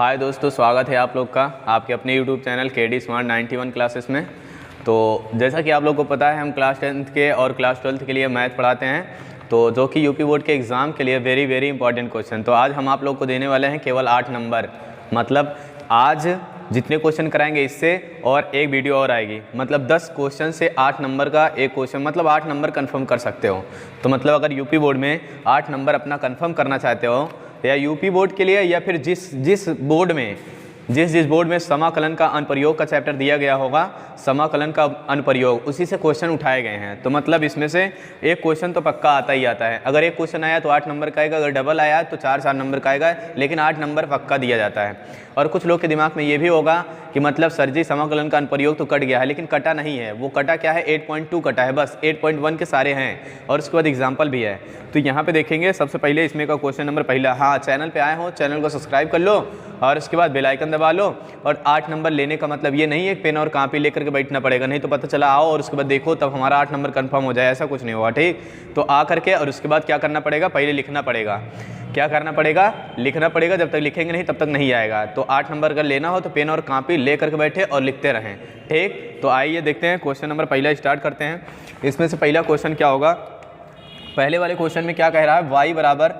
हाय दोस्तों, स्वागत है आप लोग का आपके अपने YouTube channel KD Smart 91 classes में। तो जैसा कि आप लोग को पता है, हम क्लास 10th के और क्लास 12th के लिए मैथ पढ़ाते हैं, तो जो कि यूपी बोर्ड के एग्ज़ाम के लिए वेरी इंपॉर्टेंट क्वेश्चन। तो आज हम आप लोग को देने वाले हैं केवल 8 नंबर। मतलब आज जितने क्वेश्चन कराएंगे इससे और एक वीडियो और आएगी, मतलब 10 क्वेश्चन से 8 नंबर का एक क्वेश्चन, मतलब 8 नंबर कंफर्म कर सकते हो। तो मतलब अगर यूपी बोर्ड में 8 नंबर अपना कंफर्म करना चाहते हो, या यूपी बोर्ड के लिए या फिर जिस बोर्ड में समाकलन का अनुप्रयोग का चैप्टर दिया गया होगा, समाकलन का अनुप्रयोग, उसी से क्वेश्चन उठाए गए हैं। तो मतलब इसमें से एक क्वेश्चन तो पक्का आता ही आता है। अगर एक क्वेश्चन आया तो 8 नंबर का आएगा, अगर डबल आया तो 4 नंबर का आएगा, लेकिन 8 नंबर पक्का दिया जाता है। और कुछ लोग के दिमाग में ये भी होगा कि मतलब सर जी समाकलन का अनुप्रयोग तो कट गया है, लेकिन कटा नहीं है। वो कटा क्या है, 8.2 कटा है, बस 8.1 के सारे हैं और उसके बाद एग्जाम्पल भी है। तो यहाँ पे देखेंगे सबसे पहले इसमें का क्वेश्चन नंबर पहला। हाँ, चैनल पे आए हो, चैनल को सब्सक्राइब कर लो और उसके बाद बेल आइकन दबा लो। और 8 नंबर लेने का मतलब ये नहीं है पेन और कॉपी लेकर के बैठना पड़ेगा, नहीं तो पता चला आओ और उसके बाद देखो तब हमारा 8 नंबर कंफर्म हो जाए, ऐसा कुछ नहीं होगा। ठीक, तो आ करके और उसके बाद क्या करना पड़ेगा, पहले लिखना पड़ेगा। क्या करना पड़ेगा, लिखना पड़ेगा। जब तक लिखेंगे नहीं तब तक नहीं आएगा। तो 8 नंबर अगर लेना हो तो पेन और कॉपी ले करके बैठे और लिखते रहें। ठीक, तो आइए देखते हैं क्वेश्चन नंबर पहला स्टार्ट करते हैं। इसमें से पहला क्वेश्चन क्या होगा, पहले वाले क्वेश्चन में क्या कह रहा है, y बराबर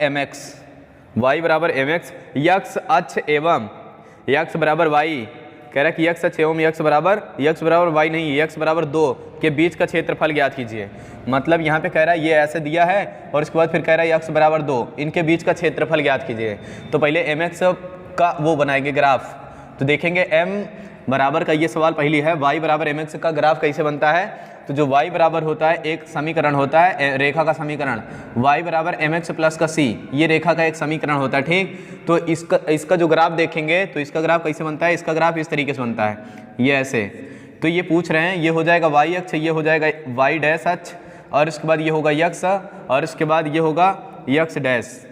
mx, y बराबर mx, यक्स अक्ष एवं यक्स बराबर y, कह रहा है कि यक्स अक्ष एवं यक्स बराबर y नहीं, यक्स बराबर 2 के बीच का क्षेत्रफल ज्ञात कीजिए। मतलब यहाँ पे कह रहा है ये ऐसे दिया है और उसके बाद फिर कह रहा है यक्स बराबर 2, इनके बीच का क्षेत्रफल ज्ञात कीजिए। तो पहले mx का वो बनाएंगे ग्राफ। तो देखेंगे m बराबर का ये सवाल पहली है, y बराबर mx का ग्राफ कैसे बनता है। तो जो y बराबर होता है, एक समीकरण होता है रेखा का समीकरण, y बराबर mx प्लस का c, ये रेखा का एक समीकरण होता है। ठीक, तो इसका जो ग्राफ देखेंगे तो इसका ग्राफ कैसे बनता है, इसका ग्राफ इस तरीके से बनता है, ये ऐसे। तो ये पूछ रहे हैं, ये हो जाएगा y अक्ष, ये हो जाएगा y डैश अक्ष, और इसके बाद ये होगा यक्स, और इसके बाद ये होगा यक्स डैश,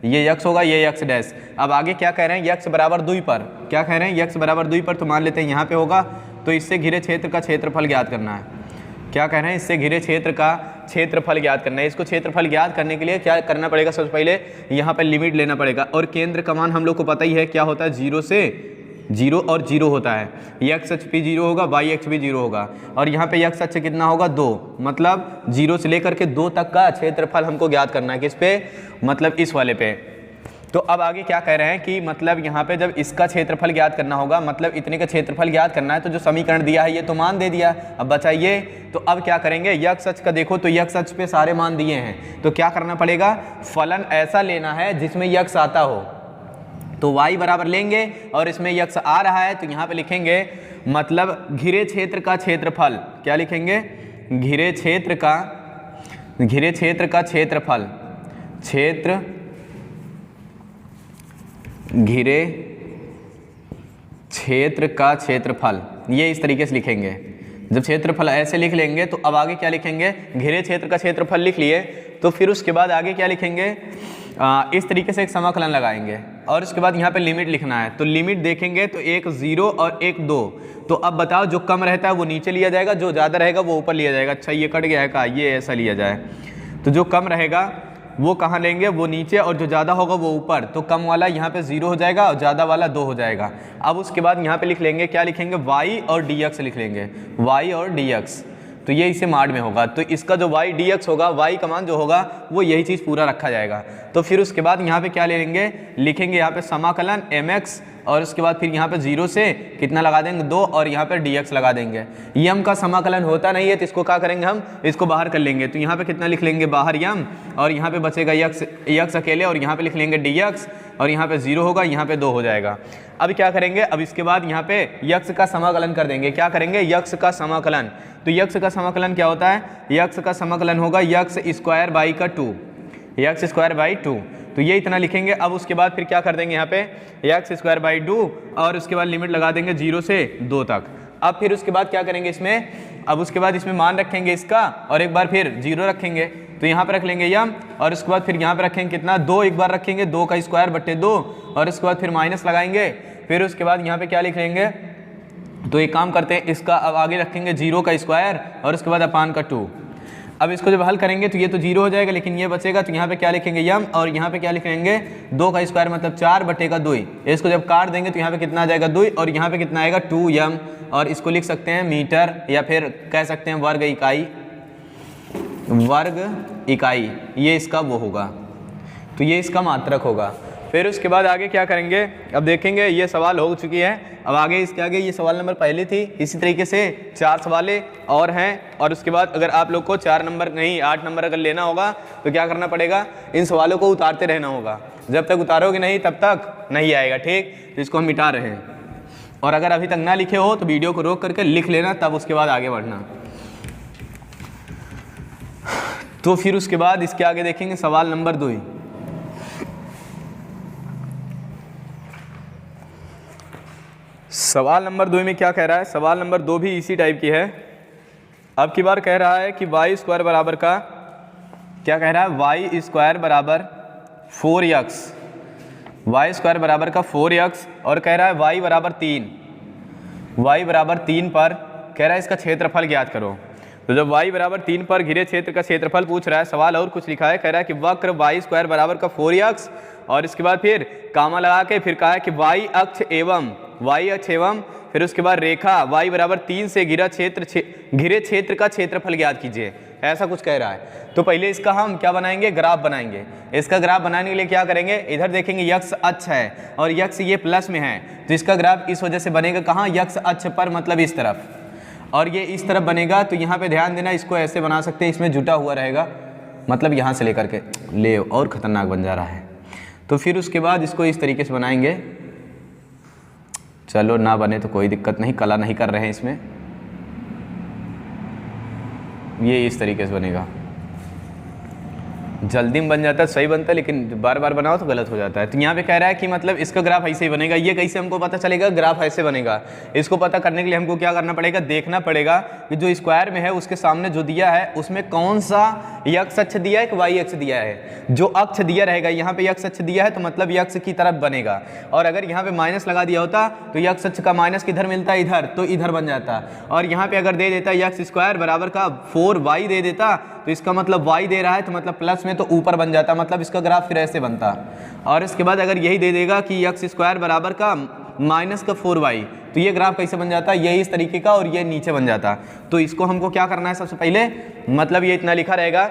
ये यक्स होगा, ये यक्स डैश। अब आगे क्या कह रहे हैं, यक्स बराबर 2 पर, क्या कह रहे हैं, यक्स बराबर 2 पर, तो मान लेते हैं यहाँ पे होगा। तो इससे घिरे क्षेत्र का क्षेत्रफल ज्ञात करना है। क्या कह रहे हैं, इससे घिरे क्षेत्र का क्षेत्रफल ज्ञात करना है। इसको क्षेत्रफल ज्ञात करने के लिए क्या करना पड़ेगा, सबसे पहले यहाँ पर लिमिट लेना पड़ेगा। और केंद्र का मान हम लोग को पता ही है क्या होता है, 0 से 0 और 0 होता है। यक्स अक्ष भी 0 होगा, वाई अक्ष भी 0 होगा, और यहाँ पे यक्स अक्ष कितना होगा, 2, मतलब 0 से लेकर के 2 तक का क्षेत्रफल हमको ज्ञात करना है। किस पे, मतलब इस वाले पे। तो अब आगे क्या कह रहे हैं कि मतलब यहाँ पे जब इसका क्षेत्रफल ज्ञात करना होगा, मतलब इतने का क्षेत्रफल ज्ञात करना है, तो जो समीकरण दिया है ये तो मान दे दिया, अब बताइए। तो अब क्या करेंगे, यक्स अक्ष का देखो तो यक्स अक्ष पे सारे मान दिए हैं, तो क्या करना पड़ेगा, फलन ऐसा लेना है जिसमें यक्स आता हो। तो y बराबर लेंगे और इसमें यक्स आ रहा है, तो यहाँ पे लिखेंगे मतलब घिरे क्षेत्र का क्षेत्रफल, क्या लिखेंगे, घिरे क्षेत्र का क्षेत्रफल, घिरे क्षेत्र का क्षेत्रफल, ये इस तरीके से लिखेंगे। जब क्षेत्रफल ऐसे लिख लेंगे तो अब आगे क्या लिखेंगे, घिरे क्षेत्र का क्षेत्रफल लिख लिए, तो फिर उसके बाद आगे क्या लिखेंगे, इस तरीके से एक समाकलन लगाएंगे और उसके बाद यहाँ पे लिमिट लिखना है। तो लिमिट देखेंगे तो एक 0 और एक 2। तो अब बताओ, जो कम रहता है वो नीचे लिया जाएगा, जो ज़्यादा रहेगा वो ऊपर लिया जाएगा। अच्छा, ये कट गया है का, ये ऐसा लिया जाए। तो जो कम रहेगा वो कहाँ लेंगे, वो नीचे, और जो ज़्यादा होगा वो ऊपर। तो कम वाला यहाँ पे 0 हो जाएगा और ज़्यादा वाला 2 हो जाएगा। अब उसके बाद यहाँ पे लिख लेंगे, क्या लिखेंगे, y और dx लिख लेंगे, y और dx। तो ये इसे माड में होगा, तो इसका जो y dx होगा, y का मान जो होगा वो यही चीज़ पूरा रखा जाएगा। तो फिर उसके बाद यहाँ पे क्या लेंगे, लिखेंगे यहाँ पे समाकलन mx, और उसके बाद फिर यहाँ पे 0 से कितना लगा देंगे, 2, और यहाँ पे dx लगा देंगे। यम का समाकलन होता नहीं है, तो इसको क्या करेंगे, हम इसको बाहर कर लेंगे। तो यहाँ पे कितना लिख लेंगे, बाहर यम, और यहाँ पे बचेगा यक्स अकेले, और यहाँ पे लिख लेंगे dx, और यहाँ पे 0 होगा, यहाँ पे 2 हो जाएगा। अब क्या करेंगे, अब इसके बाद यहाँ पे यक्स का समाकलन कर देंगे। क्या करेंगे, यक्स का समाकलन। तो यक्स का समाकलन क्या होता है, यक्स का समाकलन होगा यक्स स्क्वायर बाई का 2, यक्स स्क्वायर बाई 2। तो ये इतना लिखेंगे। अब उसके बाद फिर क्या कर देंगे, यहाँ पे यक्स स्क्वायर बाई 2, और उसके बाद लिमिट लगा देंगे 0 से 2 तक। अब फिर उसके बाद क्या करेंगे इसमें, अब उसके बाद इसमें मान रखेंगे इसका, और एक बार फिर 0 रखेंगे। तो यहाँ पे रख लेंगे यम, और उसके बाद फिर यहाँ पे रखेंगे कितना, 2 एक बार रखेंगे, 2 का स्क्वायर बट्टे 2, और उसके बाद फिर माइनस लगाएंगे। फिर उसके बाद यहाँ पे क्या लिख लेंगे, तो एक काम करते हैं, इसका अब आगे रखेंगे 0 का स्क्वायर, और उसके बाद अपान का 2। अब इसको जब हल करेंगे तो ये तो 0 हो जाएगा, लेकिन ये बचेगा, तो यहाँ पे क्या लिखेंगे यम, और यहाँ पे क्या लिखेंगे 2 का स्क्वायर मतलब 4 बटे का 2। इसको जब काट देंगे तो यहाँ पे कितना आ जाएगा 2, और यहाँ पे कितना आएगा 2m, और इसको लिख सकते हैं मीटर या फिर कह सकते हैं वर्ग इकाई, ये इसका वो होगा, तो ये इसका मात्रक होगा। फिर उसके बाद आगे क्या करेंगे, अब देखेंगे ये सवाल हो चुकी है। अब आगे इसके आगे ये सवाल नंबर पहले थी, इसी तरीके से 4 सवाल और हैं, और उसके बाद अगर आप लोग को 4 नंबर नहीं 8 नंबर अगर लेना होगा तो क्या करना पड़ेगा, इन सवालों को उतारते रहना होगा। जब तक उतारोगे नहीं तब तक नहीं आएगा, ठीक। तो इसको हम मिटा रहे हैं, और अगर अभी तक ना लिखे हो तो वीडियो को रोक करके लिख लेना, तब उसके बाद आगे बढ़ना। तो फिर उसके बाद इसके आगे देखेंगे सवाल नंबर 2। सवाल नंबर 2 में क्या कह रहा है, सवाल नंबर 2 भी इसी टाइप की है। अब की बार कह रहा है कि वाई स्क्वायर बराबर का क्या कह रहा है, वाई स्क्वायर बराबर 4x, वाई स्क्वायर बराबर का 4x, और कह रहा है वाई बराबर 3, वाई बराबर 3 पर कह रहा है इसका क्षेत्रफल ज्ञात करो। तो जब y बराबर 3 पर घिरे क्षेत्र का क्षेत्रफल पूछ रहा है, सवाल और कुछ लिखा है, कह रहा है कि वक्र वाई स्क्वायर बराबर का 4x, और इसके बाद फिर कामा लगा के फिर कहा है कि y अक्ष एवं फिर उसके बाद रेखा y बराबर 3 से घिरे क्षेत्र का क्षेत्रफल ज्ञात कीजिए, ऐसा कुछ कह रहा है। तो पहले इसका हम क्या बनाएंगे, ग्राफ बनाएंगे। इसका ग्राफ बनाने के लिए क्या करेंगे, इधर देखेंगे x अक्ष है और x ये प्लस में है, तो इसका ग्राफ इस वजह से बनेगा कहाँ, x अक्ष पर, मतलब इस तरफ, और ये इस तरफ बनेगा। तो यहाँ पे ध्यान देना, इसको ऐसे बना सकते हैं, इसमें जुटा हुआ रहेगा, मतलब यहाँ से लेकर के ले, और ख़तरनाक बन जा रहा है। तो फिर उसके बाद इसको इस तरीके से बनाएंगे। चलो ना बने तो कोई दिक्कत नहीं, कला नहीं कर रहे हैं इसमें, ये इस तरीके से बनेगा। जल्दी में बन जाता है, सही बनता है, लेकिन बार बार बनाओ तो गलत हो जाता है। तो यहाँ पे कह रहा है कि मतलब इसका ग्राफ ऐसे ही बनेगा। ये कैसे हमको पता चलेगा, ग्राफ ऐसे बनेगा। इसको पता करने के लिए हमको क्या करना पड़ेगा, देखना पड़ेगा कि जो स्क्वायर में है उसके सामने जो दिया है उसमें कौन सा x अक्ष दिया है कि y अक्ष दिया है। जो अक्ष दिया रहेगा, यहाँ पे x अक्ष दिया है तो मतलब x की तरफ बनेगा, और अगर यहाँ पे माइनस लगा दिया होता तो x अक्ष का माइनस किधर मिलता है, इधर, तो इधर बन जाता। और यहाँ पे अगर दे देता x स्क्वायर बराबर का 4y दे देता, तो इसका मतलब y दे रहा है तो मतलब प्लस में तो ऊपर बन जाता, मतलब इसका ग्राफ फिर ऐसे बनता। और इसके बाद अगर यही दे देगा कि x स्क्वायर बराबर का माइनस का 4y, तो ये ग्राफ कैसे बन जाता, ये इस तरीके का, और ये नीचे बन जाता। तो इसको हमको क्या करना है, सबसे पहले मतलब ये इतना लिखा रहेगा।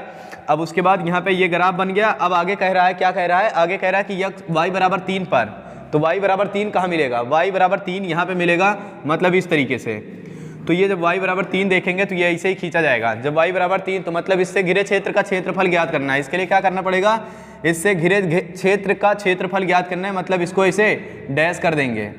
अब उसके बाद यहाँ पे ये ग्राफ बन गया। अब आगे कह रहा है, क्या कह रहा है, आगे कह रहा है कि y बराबर 3 पर, तो y बराबर 3 कहाँ मिलेगा, y बराबर 3 यहाँ पे मिलेगा, मतलब इस तरीके से। तो ये जब y बराबर 3 देखेंगे तो ये ऐसे ही खींचा जाएगा। जब y बराबर 3, तो मतलब इससे घिरे क्षेत्र का क्षेत्रफल ज्ञात करना है। इसके लिए क्या करना पड़ेगा, इससे घिरे क्षेत्र का क्षेत्रफल ज्ञात करना है, मतलब इसको ऐसे डैश कर देंगे।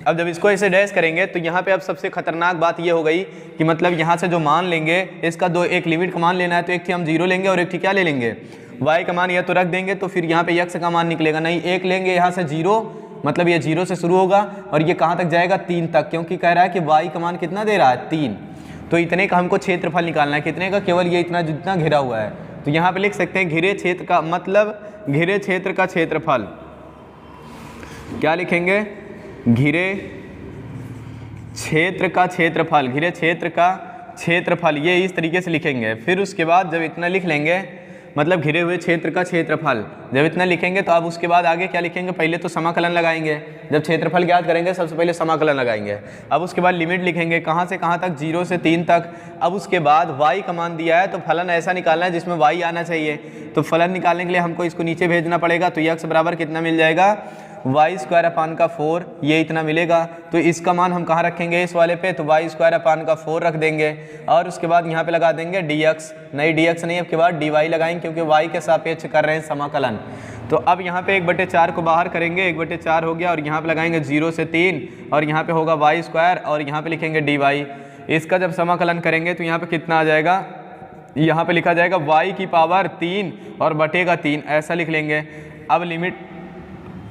अब जब इसको ऐसे डैश करेंगे तो यहाँ पे अब सबसे खतरनाक बात ये हो गई कि मतलब यहाँ से जो मान लेंगे इसका एक लिमिट का मान लेना है, तो एक थी हम 0 लेंगे और एक थी क्या ले लेंगे, y का मान या तो रख देंगे, तो फिर यहाँ पे x का मान निकलेगा नहीं, 1 लेंगे यहाँ से 0, मतलब ये 0 से शुरू होगा और ये कहाँ तक जाएगा, 3 तक, क्योंकि कह रहा है कि y का मान कितना दे रहा है, 3। तो इतने का हमको क्षेत्रफल निकालना है, कितने का, केवल ये इतना जितना घिरा हुआ है। तो यहाँ पे लिख सकते हैं घिरे क्षेत्र का मतलब घिरे क्षेत्र का क्षेत्रफल, क्या लिखेंगे, घिरे क्षेत्र का क्षेत्रफल, घिरे क्षेत्र का क्षेत्रफल, ये इस तरीके से लिखेंगे। फिर उसके बाद जब इतना लिख लेंगे, मतलब घिरे हुए क्षेत्र का क्षेत्रफल जब इतना लिखेंगे, तो अब उसके बाद आगे क्या लिखेंगे, पहले तो समाकलन लगाएंगे। जब क्षेत्रफल ज्ञात करेंगे सबसे पहले समाकलन लगाएंगे। अब उसके बाद लिमिट लिखेंगे, कहाँ से कहाँ तक, 0 से 3 तक। अब उसके बाद y का मान दिया है तो फलन ऐसा निकालना है जिसमें y आना चाहिए। तो फलन निकालने के लिए हमको इसको नीचे भेजना पड़ेगा। तो x बराबर कितना मिल जाएगा, वाई स्क्वायर अपान का 4, ये इतना मिलेगा। तो इसका मान हम कहाँ रखेंगे, इस वाले पे, तो वाई स्क्वायर अपान का 4 रख देंगे। और उसके बाद यहाँ पे लगा देंगे dx, नहीं dx नहीं, अब के बाद dy लगाएंगे, क्योंकि y के सापेक्ष कर रहे हैं समाकलन। तो अब यहाँ पे 1/4 को बाहर करेंगे, 1/4 हो गया, और यहाँ पे लगाएंगे 0 से 3, और यहाँ पे होगा वाई स्क्वायर, और यहाँ पे लिखेंगे dy। इसका जब समाकलन करेंगे तो यहाँ पे कितना आ जाएगा, यहाँ पे लिखा जाएगा y की पावर 3 और बटेगा 3, ऐसा लिख लेंगे। अब लिमिट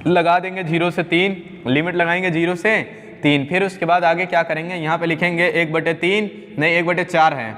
लगा देंगे 0 से 3, लिमिट लगाएंगे 0 से 3। फिर उसके बाद आगे क्या करेंगे, यहाँ पे लिखेंगे 1/3, नहीं 1/4 है,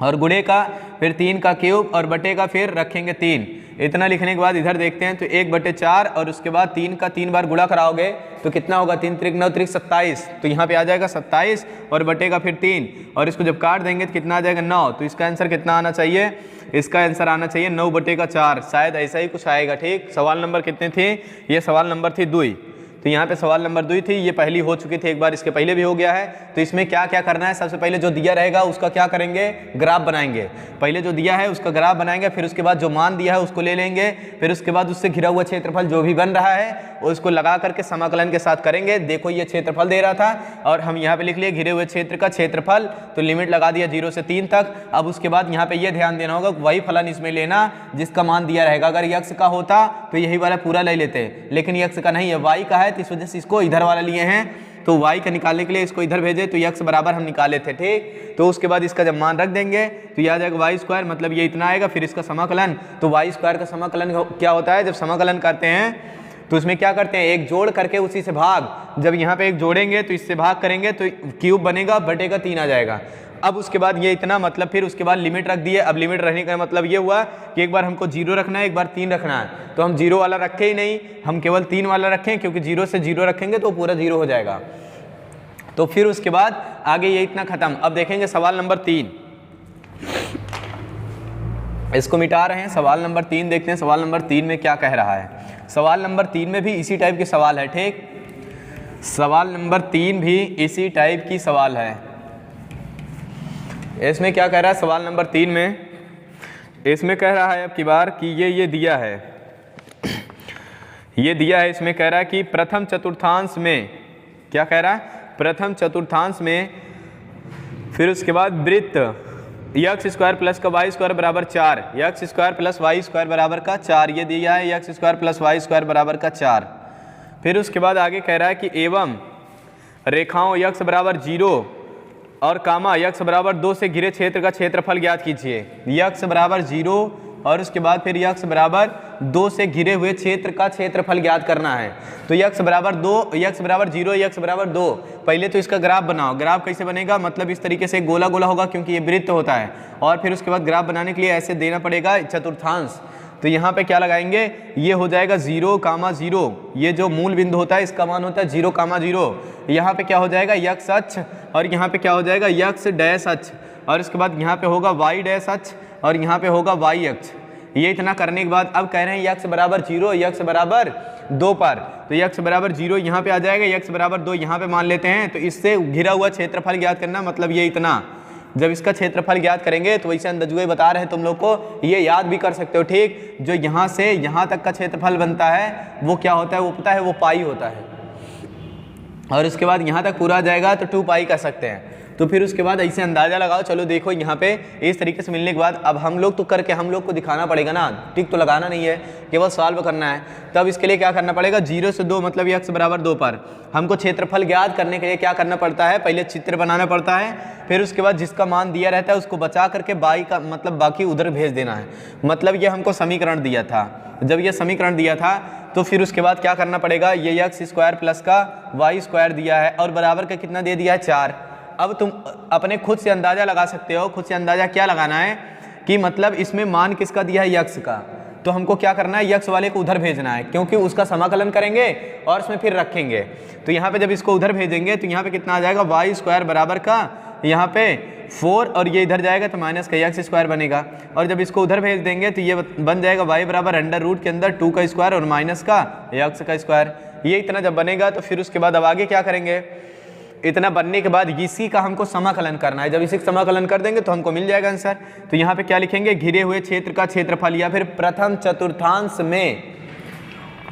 और गुणे का फिर 3 का क्यूब, और बटे का फिर रखेंगे 3। इतना लिखने के बाद इधर देखते हैं तो 1/4 और उसके बाद 3 का 3 बार गुणा कराओगे तो कितना होगा, 3 त्रिक 9 त्रिक 27, तो यहाँ पे आ जाएगा 27 और बटेगा फिर 3 और इसको जब काट देंगे तो कितना आ जाएगा 9। तो इसका आंसर कितना आना चाहिए, इसका आंसर आना चाहिए 9/4, शायद ऐसा ही कुछ आएगा। ठीक, सवाल नंबर कितने थे, ये सवाल नंबर थी 2। तो यहाँ पे सवाल नंबर 2 थी, ये पहली हो चुकी थी एक बार, इसके पहले भी हो गया है। तो इसमें क्या क्या करना है, सबसे पहले जो दिया रहेगा उसका क्या करेंगे, ग्राफ बनाएंगे। पहले जो दिया है उसका ग्राफ बनाएंगे, फिर उसके बाद जो मान दिया है उसको ले लेंगे, फिर उसके बाद उससे घिरा हुआ क्षेत्रफल जो भी बन रहा है उसको लगा करके समाकलन के साथ करेंगे। देखो ये क्षेत्रफल दे रहा था और हम यहाँ पे लिख लिए घिरे हुए क्षेत्र का क्षेत्रफल, तो लिमिट लगा दिया 0 से 3 तक। अब उसके बाद यहाँ पे ये ध्यान देना होगा वही फलन इसमें लेना जिसका मान दिया रहेगा। अगर यक्स का होता तो यही वाला पूरा ले लेते, लेकिन यक्स का नहीं है, वाई का है, तो इस वजह से इसको इधर वाला लिए हैं। तो y का निकालने के लिए इसको इधर भेजे तो x बराबर हम निकाले थे। ठीक, तो उसके बाद इसका जब मान रख देंगे तो ये आ जाएगा y², मतलब ये इतना आएगा। फिर इसका समाकलन, तो y² का समाकलन क्या होता है, जब समाकलन करते हैं तो उसमें क्या करते हैं, एक जोड़ करके उसी से भाग। जब यहाँ पे एक जोड़ेंगे तो इससे भाग करेंगे तो क्यूब बनेगा, बटेगा 3 आ जाएगा। अब उसके बाद ये इतना, मतलब फिर उसके बाद लिमिट रख दिए। अब लिमिट रखने का मतलब ये हुआ कि एक बार हमको 0 रखना है, एक बार 3 रखना है। तो हम 0 वाला रखे ही नहीं, हम केवल 3 वाला रखें, क्योंकि 0 से 0 रखेंगे तो पूरा 0 हो जाएगा। तो फिर उसके बाद आगे ये इतना खत्म। अब देखेंगे सवाल नंबर 3, इसको मिटा रहे हैं। सवाल नंबर 3 देखते हैं, सवाल नंबर 3 में क्या कह रहा है। सवाल नंबर 3 में भी इसी टाइप के सवाल है। ठीक, सवाल नंबर 3 भी इसी टाइप की सवाल है। इसमें क्या कह रहा है, सवाल नंबर 3 में इसमें कह रहा है अब की बार कि ये दिया है, ये दिया है। इसमें कह रहा है कि प्रथम चतुर्थांश में, क्या कह रहा है, प्रथम चतुर्थांश में, फिर उसके बाद वृत्त x² प्लस का y² बराबर 4, x² प्लस y² बराबर का 4, ये दिया है x² प्लस y² बराबर का 4। फिर उसके बाद आगे कह रहा है कि एवं रेखाओं x बराबर 0 और कामा x बराबर 2 से घिरे क्षेत्र का क्षेत्रफल ज्ञात कीजिए। x बराबर 0 और उसके बाद फिर x बराबर 2 से घिरे हुए क्षेत्र का क्षेत्रफल ज्ञात करना है। तो x बराबर 2, x बराबर 0, x बराबर 2। पहले तो इसका ग्राफ बनाओ। ग्राफ कैसे बनेगा, मतलब इस तरीके से गोला गोला होगा क्योंकि ये वृत्त होता है। और फिर उसके बाद ग्राफ बनाने के लिए ऐसे देना पड़ेगा चतुर्थांश। तो यहाँ पे क्या लगाएंगे, ये हो जाएगा 0,0, ये जो मूल बिंदु होता है इसका मान होता है 0,0। यहाँ पे क्या हो जाएगा x अक्ष, और यहाँ पे क्या हो जाएगा x डैश अक्ष, और इसके बाद यहाँ पे होगा y डैश अक्ष, और यहाँ पे होगा y अक्ष। ये इतना करने के बाद अब कह रहे हैं x बराबर 0, x बराबर 2 पर, तो x बराबर 0 यहाँ पे आ जाएगा, x बराबर 2 यहाँ पे मान लेते हैं। तो इससे घिरा हुआ क्षेत्रफल ज्ञात करना, मतलब ये इतना। जब इसका क्षेत्रफल ज्ञात करेंगे तो वैसे अंदाजुए बता रहे हैं तुम लोग को, ये याद भी कर सकते हो। ठीक, जो यहाँ से यहाँ तक का क्षेत्रफल बनता है वो क्या होता है, वो पता है, वो पाई होता है। और उसके बाद यहाँ तक पूरा आ जाएगा तो 2 पाई कह सकते हैं। तो फिर उसके बाद ऐसे अंदाजा लगाओ। चलो देखो यहाँ पे इस तरीके से मिलने के बाद अब हम लोग तो करके हम लोग को दिखाना पड़ेगा ना, टिक तो लगाना नहीं है, केवल सॉल्व करना है। तब इसके लिए क्या करना पड़ेगा, 0 से 2 मतलब x बराबर 2 पर हमको क्षेत्रफल ज्ञात करने के लिए क्या करना पड़ता है, पहले चित्र बनाना पड़ता है। फिर उसके बाद जिसका मान दिया रहता है उसको बचा करके बाई का मतलब बाकी उधर भेज देना है। मतलब ये हमको समीकरण दिया था। जब ये समीकरण दिया था तो फिर उसके बाद क्या करना पड़ेगा, ये x² प्लस का y² दिया है और बराबर का कितना दे दिया है 4। अब तुम अपने खुद से अंदाज़ा लगा सकते हो। खुद से अंदाज़ा क्या लगाना है कि मतलब इसमें मान किसका दिया है, यक्स का। तो हमको क्या करना है, यक्स वाले को उधर भेजना है, क्योंकि उसका समाकलन करेंगे और उसमें फिर रखेंगे। तो यहाँ पे जब इसको उधर भेजेंगे तो यहाँ पे कितना आ जाएगा, y² बराबर का यहाँ पे 4 और ये इधर जाएगा तो माइनस का x² बनेगा। और जब इसको उधर भेज देंगे तो ये बन जाएगा y बराबर अंडर रूट के अंदर 2 का स्क्वायर और माइनस का x का स्क्वायर। ये इतना जब बनेगा तो फिर उसके बाद अब आगे क्या करेंगे, इतना बनने के बाद इसी का हमको समाकलन करना है। जब इसी का समाकलन कर देंगे तो हमको मिल जाएगा आंसर। तो यहाँ पे क्या लिखेंगे, घिरे हुए क्षेत्र का क्षेत्रफल, या फिर प्रथम चतुर्थांश में।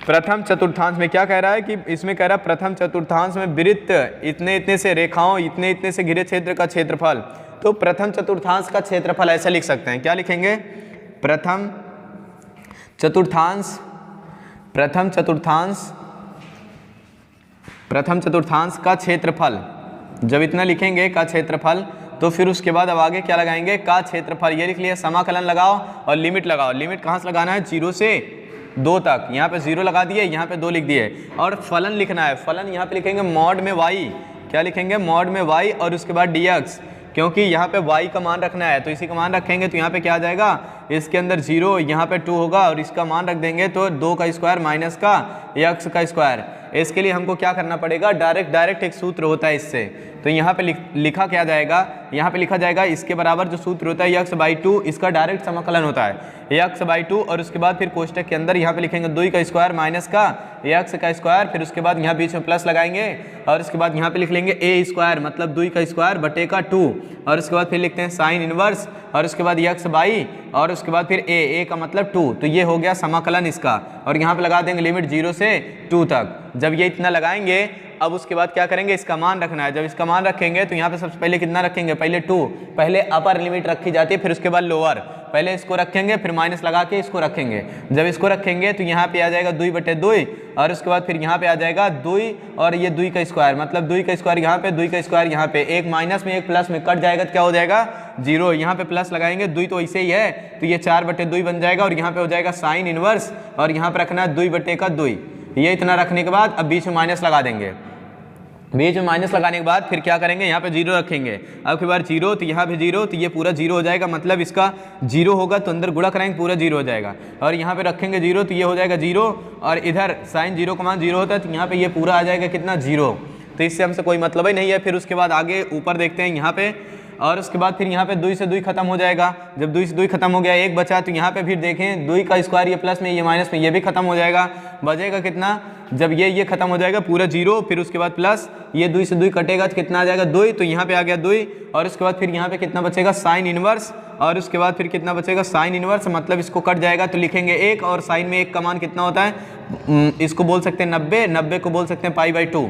प्रथम चतुर्थांश में क्या कह रहा है कि इसमें कह रहा है प्रथम चतुर्थांश में वृत्त इतने इतने से रेखाओं इतने इतने से घिरे क्षेत्र का क्षेत्रफल। तो प्रथम चतुर्थांश का क्षेत्रफल ऐसा लिख सकते हैं, क्या लिखेंगे, प्रथम चतुर्थांश, प्रथम चतुर्थांश का क्षेत्रफल। जब इतना लिखेंगे का क्षेत्रफल तो फिर उसके बाद अब आगे क्या लगाएंगे, का क्षेत्रफल। ये लिख लिया, समाकलन लगाओ और लिमिट लगाओ। लिमिट कहाँ से लगाना है, 0 से 2 तक। यहाँ पे 0 लगा दिए, यहाँ पे 2 लिख दिए। और फलन लिखना है, फलन यहाँ पे लिखेंगे मॉड में y, क्या लिखेंगे, मॉड में y और उसके बाद dx, क्योंकि यहाँ पे y का मान रखना है। तो इसी का मान रखेंगे तो यहाँ पे क्या आ जाएगा, इसके अंदर 0, यहाँ पे 2 होगा और इसका मान रख देंगे तो 2 का स्क्वायर माइनस का x का स्क्वायर। इसके लिए हमको क्या करना पड़ेगा, डायरेक्ट एक सूत्र होता है इससे, तो यहाँ पे लिखा क्या जाएगा, यहाँ पे लिखा जाएगा इसके बराबर जो सूत्र होता है x/2, इसका डायरेक्ट समाकलन होता है x/2 और उसके बाद फिर कोष्टक के अंदर यहाँ पे लिखेंगे 2 का स्क्वायर माइनस का x का स्क्वायर, फिर उसके बाद यहाँ बीच में प्लस लगाएंगे और उसके बाद यहाँ पे लिख लेंगे a स्क्वायर मतलब 2 का स्क्वायर बटे का 2 और उसके बाद फिर लिखते हैं साइन इनवर्स और उसके बाद x/, और उसके बाद फिर a का मतलब 2, तो ये हो गया समाकलन इसका, और यहाँ पे लगा देंगे लिमिट 0 से 2 तक। जब ये इतना लगाएंगे अब उसके बाद क्या करेंगे, इसका मान रखना है। जब इसका मान रखेंगे तो यहाँ पे सबसे पहले कितना रखेंगे, पहले 2, पहले अपर लिमिट रखी जाती है, फिर उसके बाद लोअर, पहले इसको रखेंगे फिर माइनस लगा के इसको रखेंगे। जब इसको रखेंगे तो यहाँ पे आ जाएगा 2/2 और उसके बाद फिर यहाँ पे आ जाएगा 2 और ये 2 का स्क्वायर मतलब 2 का स्क्वायर यहाँ पे 2 का स्क्वायर यहाँ पे, एक माइनस में एक प्लस में कट जाएगा तो क्या हो जाएगा 0, यहाँ पे प्लस लगाएंगे 2 तो ऐसे ही है तो ये 4/2 बन जाएगा और यहाँ पे हो जाएगा साइन इनवर्स और यहाँ पे रखना है 2/2। ये इतना रखने के बाद अब बीच में माइनस लगा देंगे, बीच में माइनस लगाने के बाद फिर क्या करेंगे, यहाँ पे 0 रखेंगे। अब की बार 0 तो यहाँ पे 0 तो ये पूरा 0 हो जाएगा, मतलब इसका 0 होगा तो अंदर गुणा करेंगे पूरा 0 हो जाएगा, और यहाँ पे रखेंगे 0 तो ये हो जाएगा 0 और इधर साइन 0 का मान 0 होता है तो यहाँ पे ये पूरा आ जाएगा कितना 0, तो इससे हमसे कोई मतलब ही नहीं है। फिर उसके बाद आगे ऊपर देखते हैं यहाँ पे, और उसके बाद फिर यहाँ पे 2 से 2 खत्म हो जाएगा। जब 2 से 2 खत्म हो गया, एक बचा तो यहाँ पे फिर देखें 2 का स्क्वायर ये प्लस में ये माइनस में ये भी खत्म हो जाएगा, बचेगा कितना, जब ये खत्म हो जाएगा पूरा 0, फिर उसके बाद प्लस ये 2 से 2 कटेगा तो कितना आ जाएगा 2, तो यहाँ पे आ गया 2 और उसके बाद फिर यहाँ पे कितना बचेगा साइन इनवर्स, और उसके बाद फिर कितना बचेगा साइन इनवर्स मतलब इसको कट जाएगा तो लिखेंगे 1 और साइन में 1 का मान कितना होता है, इसको बोल सकते हैं 90 को बोल सकते हैं π/2,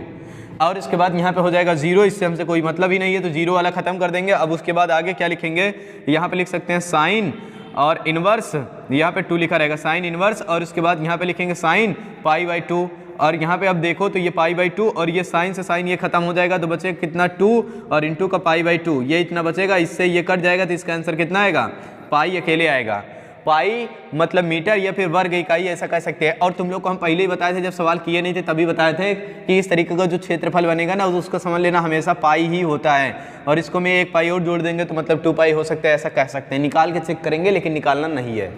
और इसके बाद यहाँ पे हो जाएगा 0, इससे हमसे कोई मतलब ही नहीं है तो 0 वाला खत्म कर देंगे। अब उसके बाद आगे क्या लिखेंगे, यहाँ पे लिख सकते हैं साइन और इनवर्स, यहाँ पे 2 लिखा रहेगा साइन इनवर्स, और उसके बाद यहाँ पे लिखेंगे साइन π/2, और यहाँ पे अब देखो तो ये π/2 और ये साइन से साइन ये खत्म हो जाएगा तो बचेगा कितना 2 और इनटू का π/2, ये इतना बचेगा, इससे ये कट जाएगा तो इसका आंसर कितना आएगा, पाई अकेले आएगा। पाई मतलब मीटर या फिर वर्ग इकाई ऐसा कह सकते हैं। और तुम लोग को हम पहले ही बताए थे, जब सवाल किए नहीं थे तभी बताए थे कि इस तरीके का जो क्षेत्रफल बनेगा ना उसको समझ लेना हमेशा पाई ही होता है, और इसको में एक पाई और जोड़ देंगे तो मतलब 2 पाई हो सकता है, ऐसा कह सकते हैं। निकाल के चेक करेंगे लेकिन निकालना नहीं है।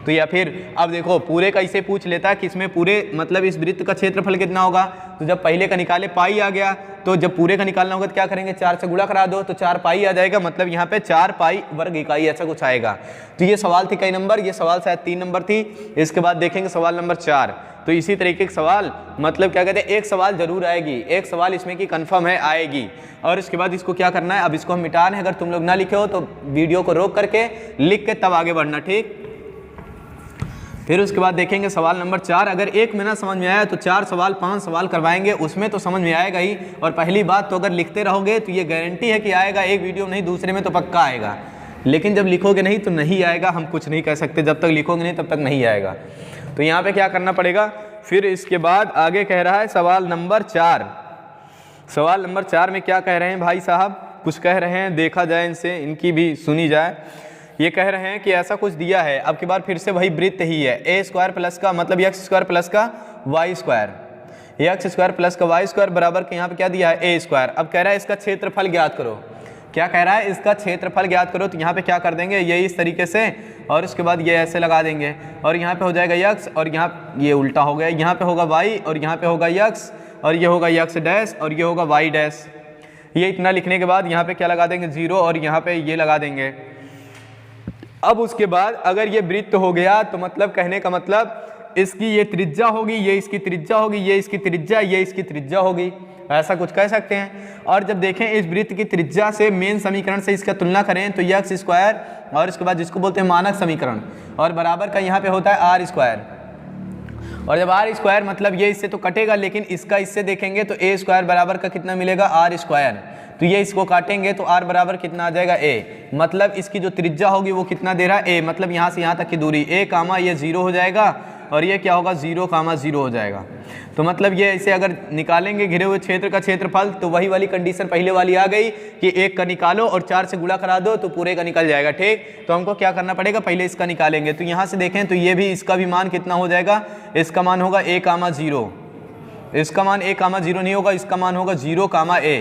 तो या फिर अब देखो पूरे का इसे पूछ लेता है कि इसमें पूरे मतलब इस वृत्त का क्षेत्रफल कितना होगा, तो जब पहले का निकाले पाई आ गया, तो जब पूरे का निकालना होगा तो क्या करेंगे 4 से गुणा करा दो तो 4 पाई आ जाएगा, मतलब यहाँ पे 4 पाई वर्ग इकाई ऐसा कुछ आएगा। तो ये सवाल थी कई नंबर, ये सवाल शायद 3 नंबर थी। इसके बाद देखेंगे सवाल नंबर 4। तो इसी तरीके के सवाल मतलब क्या कहते हैं, एक सवाल जरूर आएगी, एक सवाल इसमें की कंफर्म है आएगी। और इसके बाद इसको क्या करना है, अब इसको हम मिटा रहे हैं। अगर तुम लोग ना लिखे हो तो वीडियो को रोक करके लिख के तब आगे बढ़ना, ठीक। फिर उसके बाद देखेंगे सवाल नंबर 4। अगर एक में ना समझ में आया तो 4 सवाल 5 सवाल करवाएंगे, उसमें तो समझ में आएगा ही। और पहली बात तो अगर लिखते रहोगे तो ये गारंटी है कि आएगा, एक वीडियो नहीं दूसरे में तो पक्का आएगा। लेकिन जब लिखोगे नहीं तो नहीं आएगा, हम कुछ नहीं कह सकते, जब तक लिखोगे नहीं तब तक नहीं आएगा। तो यहाँ पे क्या करना पड़ेगा। फिर इसके बाद आगे कह रहा है सवाल नंबर 4। सवाल नंबर 4 में क्या कह रहे हैं भाई साहब, कुछ कह रहे हैं, देखा जाए इनसे, इनकी भी सुनी जाए। ये कह रहे हैं कि ऐसा कुछ दिया है, अब की बार फिर से वही वृत्त ही है, ए स्क्वायर प्लस का मतलब एक्स स्क्वायर प्लस का y square, x square plus का वाई स्क्वायर बराबर के यहाँ पे क्या दिया है ए स्क्वायर। अब कह रहा है इसका क्षेत्रफल ज्ञात करो। क्या कह रहा है, इसका क्षेत्रफल ज्ञात करो। तो यहाँ पे क्या कर देंगे, ये इस तरीके से, और उसके बाद ये ऐसे लगा देंगे, और यहाँ पे हो जाएगा यक्स, और यहाँ ये उल्टा हो गया, यहाँ पे होगा वाई, और यहाँ पे होगा यक्स, और ये होगा यक्स डैश, और ये होगा वाई डैश। ये इतना लिखने के बाद यहाँ पे क्या लगा देंगे 0, और यहाँ पे ये लगा देंगे। अब उसके बाद अगर ये वृत्त हो गया तो मतलब कहने का मतलब इसकी ये त्रिज्या होगी, ये इसकी त्रिज्या होगी, ये इसकी त्रिज्या, ये इसकी त्रिज्या होगी, ऐसा कुछ कह सकते हैं। और जब देखें इस वृत्त की त्रिज्या से मेन समीकरण से इसका तुलना करें तो एक्स स्क्वायर, और इसके बाद जिसको बोलते हैं मानक समीकरण, और बराबर का यहाँ पे होता है आर स्क्वायर। और जब आर स्क्वायर मतलब ये इससे तो कटेगा, लेकिन इसका इससे देखेंगे तो ए स्क्वायर बराबर का कितना मिलेगा आर स्क्वायर। तो ये इसको काटेंगे तो r बराबर कितना आ जाएगा a, मतलब इसकी जो त्रिज्या होगी वो कितना दे रहा है a, मतलब यहाँ से यहाँ तक की दूरी a कामा ये 0 हो जाएगा, और ये क्या होगा 0,0 हो जाएगा। तो मतलब ये ऐसे अगर निकालेंगे घिरे हुए क्षेत्र का क्षेत्रफल तो वही वाली कंडीशन पहले वाली आ गई कि 1 का निकालो और 4 से गुणा करा दो तो पूरे का निकल जाएगा, ठीक। तो हमको क्या करना पड़ेगा, पहले इसका निकालेंगे। तो यहाँ से देखें तो ये भी, इसका भी मान कितना हो जाएगा, इसका मान होगा a,0, इसका मान a,0 नहीं होगा, इसका मान होगा 0,a,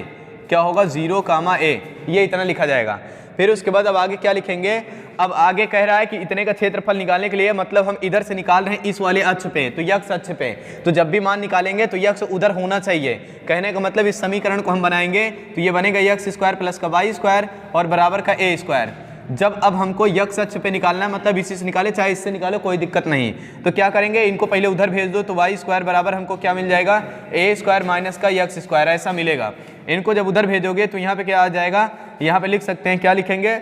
क्या होगा 0,a, ये इतना लिखा जाएगा। फिर उसके बाद अब आगे क्या लिखेंगे, अब आगे कह रहा है कि इतने का क्षेत्रफल निकालने के लिए मतलब हम इधर से निकाल रहे हैं इस वाले अक्ष पे, तो यक्ष अक्ष पे, तो जब भी मान निकालेंगे तो यक्ष उधर होना चाहिए। कहने का मतलब इस समीकरण को हम बनाएंगे तो ये बनेगा यक्स स्क्वायर प्लस का वाई स्क्वायर और बराबर का ए स्क्वायर। जब अब हमको यक्ष अक्ष पे निकालना है, मतलब इसी से निकाले चाहे इससे निकालो कोई दिक्कत नहीं, तो क्या करेंगे, इनको पहले उधर भेज दो तो वाई स्क्वायर बराबर हमको क्या मिल जाएगा, ए स्क्वायर माइनस का यक्स स्क्वायर, ऐसा मिलेगा। इनको जब उधर भेजोगे तो यहाँ पे क्या आ जाएगा, यहाँ पे लिख सकते हैं, क्या लिखेंगे,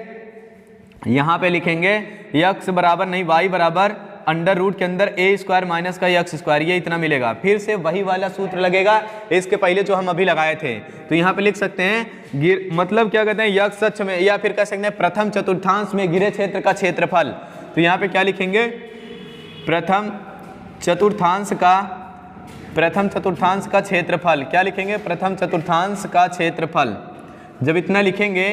यहाँ पे लिखेंगे यक्स बराबर नहीं वाई बराबर अंडर रूट के अंदर ए स्क्वायर माइनस का यक्स स्क्वायर, ये इतना मिलेगा। फिर से वही वाला सूत्र लगेगा इसके पहले जो हम अभी लगाए थे, तो यहाँ पे लिख सकते हैं मतलब क्या कहते हैं, यक्ष अक्ष में, या फिर कह सकते हैं प्रथम चतुर्थांश में घिरे क्षेत्र का क्षेत्रफल। तो यहाँ पे क्या लिखेंगे, प्रथम चतुर्थांश का क्षेत्रफल, क्या लिखेंगे, प्रथम चतुर्थांश का क्षेत्रफल। जब इतना लिखेंगे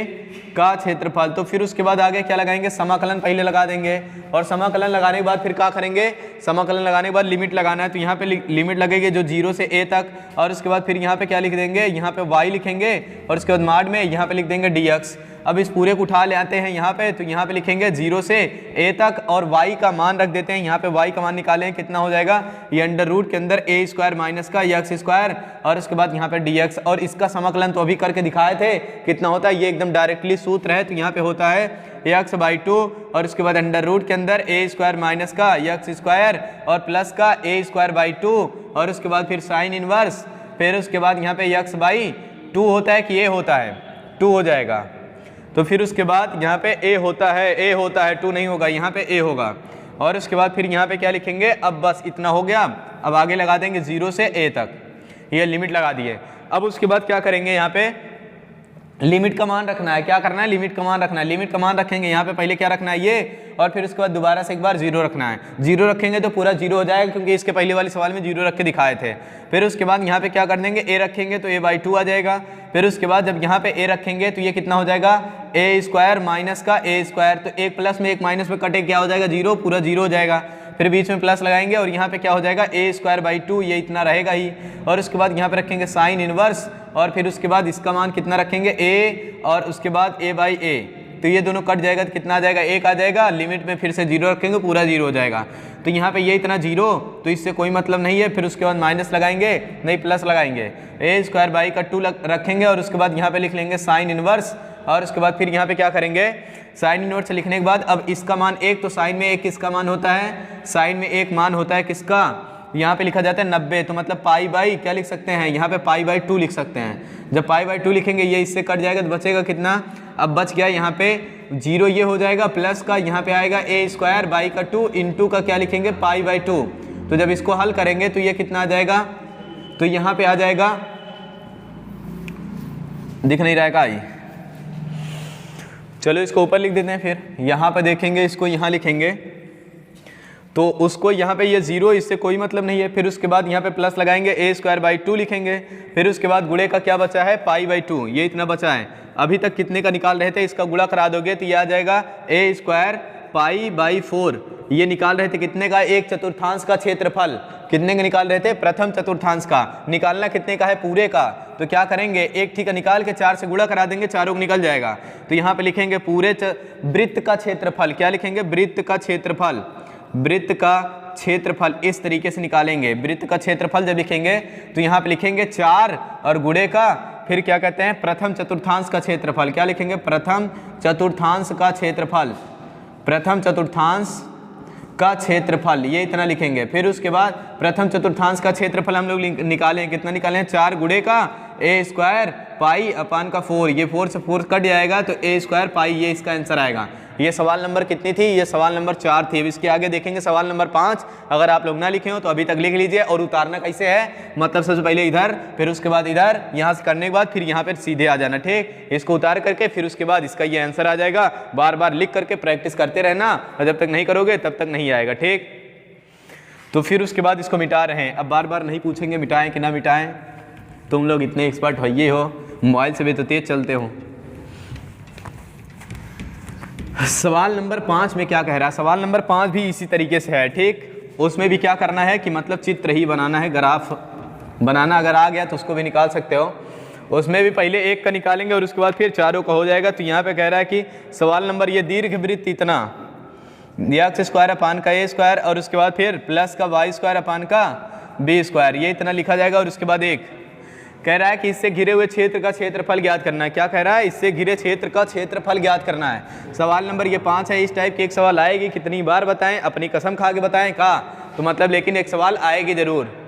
का क्षेत्रफल, तो फिर उसके बाद आगे क्या लगाएंगे, समाकलन पहले लगा देंगे, और समाकलन लगाने के बाद फिर क्या करेंगे, समाकलन लगाने के बाद लिमिट लगाना है, तो यहाँ पे लिमिट लगेगी जो 0 से a तक, और उसके बाद फिर यहाँ पे क्या लिख देंगे, यहाँ पे y लिखेंगे, और उसके बाद माड में यहाँ पे लिख देंगे dx। अब इस पूरे को उठा ले आते हैं यहाँ पे, तो यहाँ पे लिखेंगे 0 से a तक और y का मान रख देते हैं, यहाँ पे y का मान निकालें कितना हो जाएगा, ये अंडर रूट के अंदर a स्क्वायर माइनस का यक्स स्क्वायर, और उसके बाद यहाँ पे dx, और इसका समाकलन तो अभी करके दिखाए थे कितना होता है, ये एकदम डायरेक्टली सूत्र है, तो यहाँ पे होता है x बाई 2 और उसके बाद अंडर रूट के अंदर a स्क्वायर माइनस का यक्स स्क्वायर और प्लस का a स्क्वायर बाई 2, और उसके बाद फिर साइन इनवर्स, फिर उसके बाद यहाँ पे x बाई 2 होता है कि a होता है, 2 हो जाएगा, तो फिर उसके बाद यहाँ पे a होता है 2 नहीं होगा, यहाँ पे a होगा, और उसके बाद फिर यहाँ पे क्या लिखेंगे, अब बस इतना हो गया। अब आगे लगा देंगे 0 से a तक, ये लिमिट लगा दिए। अब उसके बाद क्या करेंगे, यहाँ पे लिमिट का मान रखना है, क्या करना है, लिमिट का मान रखना है, लिमिट का मान रखेंगे, यहाँ पे पहले क्या रखना है ये, और फिर उसके बाद दोबारा से एक बार 0 रखना है, 0 रखेंगे तो पूरा 0 हो जाएगा, क्योंकि इसके पहले वाले सवाल में 0 रख के दिखाए थे। फिर उसके बाद यहाँ पे क्या कर देंगे, a रखेंगे तो a बाई 2 आ जाएगा, फिर उसके बाद जब यहाँ पे a रखेंगे तो ये कितना हो जाएगा, a स्क्वायर माइनस का a स्क्वायर, तो एक प्लस में एक माइनस में कटे क्या हो जाएगा, 0, पूरा 0 हो जाएगा, फिर बीच में प्लस लगाएंगे और यहाँ पे क्या हो जाएगा, a स्क्वायर बाई 2, ये इतना रहेगा ही, और उसके बाद यहाँ पे रखेंगे साइन इनवर्स, और फिर उसके बाद इसका मान कितना रखेंगे a, और उसके बाद a बाई a, तो ये दोनों कट जाएगा तो कितना आ जाएगा, 1 आ जाएगा, लिमिट में फिर से 0 रखेंगे, पूरा 0 हो जाएगा। तो यहाँ पे ये इतना 0, तो इससे कोई मतलब नहीं है, फिर उसके बाद माइनस लगाएंगे, नहीं प्लस लगाएंगे, a स्क्वायर बाई का 2 रखेंगे, और उसके बाद यहाँ पे लिख लेंगे साइन इनवर्स, और उसके बाद फिर यहाँ पे क्या करेंगे, साइन इनवर्स लिखने के बाद अब इसका मान 1, तो साइन में 1 किसका मान होता है, साइन में 1 मान होता है किसका, यहाँ पे लिखा जाता है 90, तो मतलब पाई बाई क्या लिख सकते हैं, यहाँ पे पाई बाई 2 लिख सकते हैं। जब पाई बाई 2 लिखेंगे ये इससे कट जाएगा तो बचेगा कितना, अब बच गया यहाँ पे 0, ये हो जाएगा, प्लस का यहाँ पे आएगा a स्क्वायर बाई का 2 इंटू का क्या लिखेंगे, पाई बाई 2। तो जब इसको हल करेंगे तो ये कितना आ जाएगा, तो यहाँ पे आ जाएगा, दिख नहीं रहा है का, चलो इसको ऊपर लिख देते हैं, फिर यहाँ पे देखेंगे, इसको यहाँ लिखेंगे, तो उसको यहाँ पे ये 0, इससे कोई मतलब नहीं है। फिर उसके बाद यहाँ पे प्लस लगाएंगे, a स्क्वायर बाई 2 लिखेंगे, फिर उसके बाद गुणे का क्या बचा है, पाई बाई 2, ये इतना बचा है। अभी तक कितने का निकाल रहे थे, इसका गुणा करा दोगे तो ये आ जाएगा a स्क्वायर पाई बाई 4, ये निकाल रहे थे कितने का, 1/4 का क्षेत्रफल, कितने का निकाल रहे थे, प्रथम चतुर्थांश का, निकालना कितने का है, पूरे का, तो क्या करेंगे, 1 ठीक है निकाल के 4 से गुणा करा देंगे, चारों को निकल जाएगा। तो यहाँ पे लिखेंगे पूरे वृत्त का क्षेत्रफल, क्या लिखेंगे, वृत्त का क्षेत्रफल, वृत्त का क्षेत्रफल इस तरीके से निकालेंगे। वृत्त का क्षेत्रफल जब लिखेंगे तो यहाँ पे लिखेंगे 4 और गुणे का, फिर क्या कहते हैं, प्रथम चतुर्थांश का क्षेत्रफल, क्या लिखेंगे, प्रथम चतुर्थांश का क्षेत्रफल, प्रथम चतुर्थांश का क्षेत्रफल, ये इतना लिखेंगे। फिर उसके बाद प्रथम चतुर्थांश का क्षेत्रफल हम लोग निकालें, कितना निकालें, 4 गुणे का a स्क्वायर पाई अपान का 4, ये 4 से 4 कट जाएगा तो a स्क्वायर पाई, ये इसका आंसर आएगा। ये सवाल नंबर कितनी थी, ये सवाल नंबर 4 थी। अब इसके आगे देखेंगे सवाल नंबर 5, अगर आप लोग ना लिखे हो तो अभी तक लिख लीजिए। और उतारना कैसे है, मतलब सबसे पहले इधर, फिर उसके बाद इधर, यहाँ से करने के बाद फिर यहाँ पर सीधे आ जाना, ठीक, इसको उतार करके फिर उसके बाद इसका ये आंसर आ जाएगा। बार बार लिख करके प्रैक्टिस करते रहना, और जब तक नहीं करोगे तब तक नहीं आएगा, ठीक। तो फिर उसके बाद इसको मिटा रहे हैं, अब बार बार नहीं पूछेंगे मिटाएं कि ना मिटाएं, तुम लोग इतने एक्सपर्ट होइए हो, मोबाइल से भी तो तेज चलते हो। सवाल नंबर 5 में क्या कह रहा है, सवाल नंबर 5 भी इसी तरीके से है, ठीक। उसमें भी क्या करना है कि मतलब चित्र ही बनाना है, ग्राफ बनाना अगर आ गया तो उसको भी निकाल सकते हो। उसमें भी पहले एक का निकालेंगे और उसके बाद फिर चारों का हो जाएगा। तो यहाँ पे कह रहा है कि सवाल नंबर ये दीर्घवृत्त इतना एक्स स्क्वायर अपान का ए स्क्वायर और उसके बाद फिर प्लस का वाई स्क्वायर अपान का बी स्क्वायर, ये इतना लिखा जाएगा। और उसके बाद एक कह रहा है कि इससे घिरे हुए क्षेत्र का क्षेत्रफल ज्ञात करना है। क्या कह रहा है? इससे घिरे क्षेत्र का क्षेत्रफल ज्ञात करना है। सवाल नंबर ये 5 है। इस टाइप की एक सवाल आएगी, कितनी बार बताएं, अपनी कसम खा के बताएं का, तो मतलब लेकिन एक सवाल आएगी जरूर।